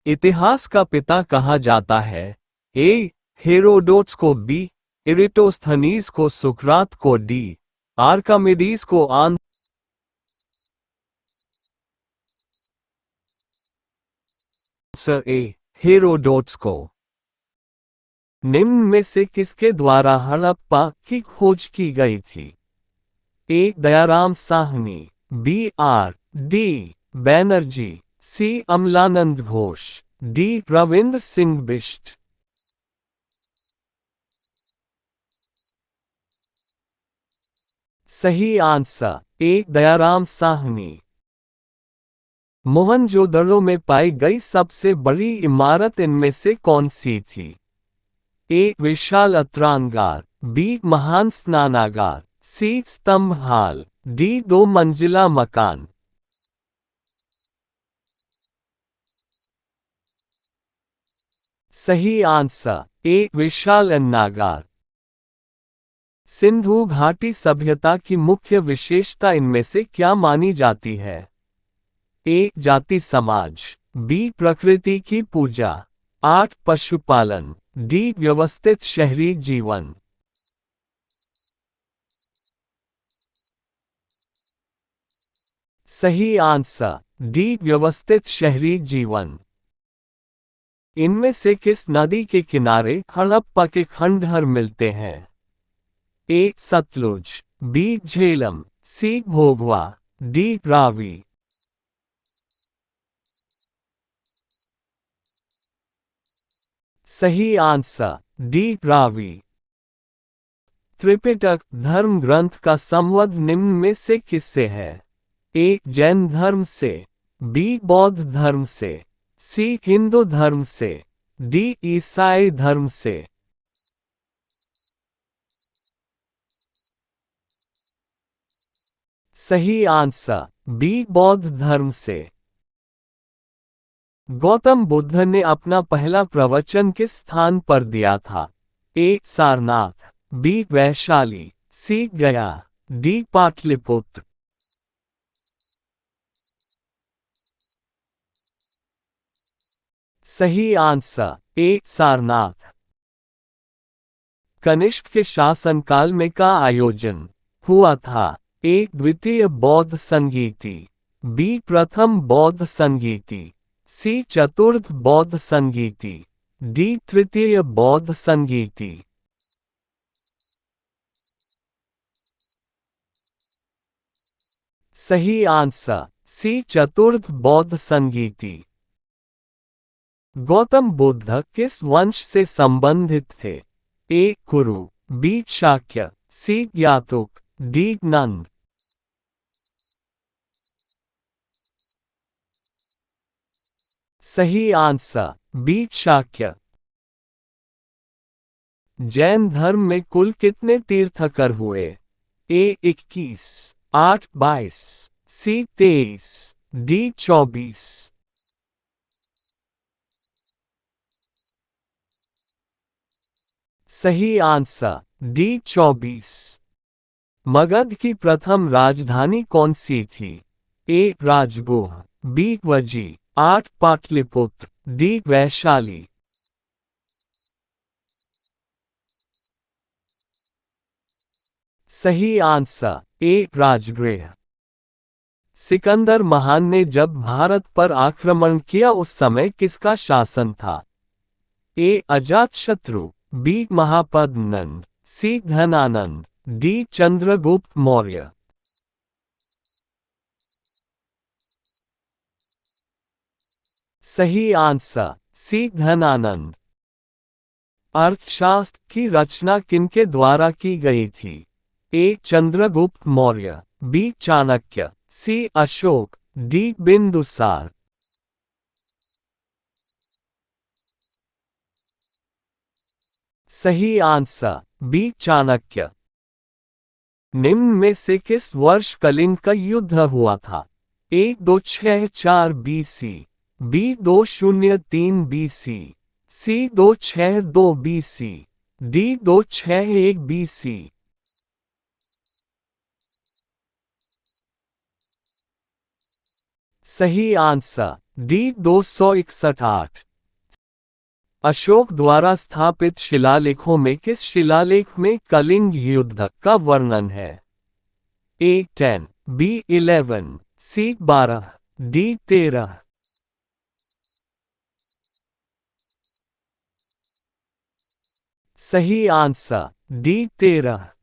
इतिहास का पिता कहा जाता है। ए हेरोडोट्स को, बी इरिटोस्थनीज को, सुकरात को, डी आर्कामिडीज को, आंसर ए हेरोडोट्स को। निम्न में से किसके द्वारा हड़प्पा की खोज की गई थी? A Dayaram Sahni, B R D Banerjee, C Amalanand Ghosh, D Ravindra Singh Bisht. सही आंसर ए दयाराम साहनी। मोहनजोदड़ो में पाई गई सबसे बड़ी इमारत इनमें से कौन सी थी? ए विशाल अत्रांगार, बी महान स्नानागार, सी स्तंभ हाल, डी 2 मंजिला मकान। सही आंसर ए विशाल अन्नागार। सिंधु घाटी सभ्यता की मुख्य विशेषता इनमें से क्या मानी जाती है? ए जाति समाज, बी प्रकृति की पूजा, 8 पशुपालन, डी व्यवस्थित शहरी जीवन। सही आंसर डी व्यवस्थित शहरी जीवन। इनमें से किस नदी के किनारे हड़प्पा के खंडहर मिलते हैं? ए सतलुज, बी झेलम, सी भोगवा, डी रावी। सही आंसर डी रावी। त्रिपिटक धर्म ग्रंथ का संबंध निम्न में से किससे है? ए जैन धर्म से, बी बौद्ध धर्म से, सी हिंदू धर्म से, डी ईसाई धर्म से। सही आंसर बी बौद्ध धर्म से। गौतम बुद्ध ने अपना पहला प्रवचन किस स्थान पर दिया था? ए सारनाथ, बी वैशाली, सी गया, डी पाटलिपुत्र। सही आंसर ए सारनाथ। कनिष्क के शासनकाल में का आयोजन हुआ था? ए द्वितीय बौद्ध संगीति, बी प्रथम बौद्ध संगीति, सी चतुर्थ बौद्ध संगीति, डी तृतीय बौद्ध संगीति। सही आंसर सी चतुर्थ बौद्ध संगीति। गौतम बुद्ध किस वंश से संबंधित थे? ए कुरु, बी शाक्य, सी ज्ञातुक, डी नंद। सही आंसर बी शाक्य। जैन धर्म में कुल कितने तीर्थंकर हुए? ए 21, 8 22, सी 23, डी 24। सही आंसर डी 24। मगध की प्रथम राजधानी कौन सी थी? ए राजगुह, बी वजी, 8 पाटलिपुत्र, डी वैशाली। सही आंसर ए राजगृह। सिकंदर महान ने जब भारत पर आक्रमण किया उस समय किसका शासन था? ए अजातशत्रु, बी महापद्मनंद, सी धनानंद, डी चंद्रगुप्त मौर्य। सही आंसर सी धनानंद। अर्थशास्त्र की रचना किनके द्वारा की गई थी? ए चंद्रगुप्त मौर्य, बी चाणक्य, सी अशोक, डी बिंदुसार। सही आंसर बी चाणक्य। निम्न में से किस वर्ष कलिंग का युद्ध हुआ था? ए 264 BC, बी 203 BC, सी 262 BC, डी 261 BC। सही आंसर डी 261। अशोक द्वारा स्थापित शिलालेखों में किस शिलालेख में कलिंग युद्ध का वर्णन है? ए 10, बी 11, सी 12, डी 13। सही आंसर डी 13।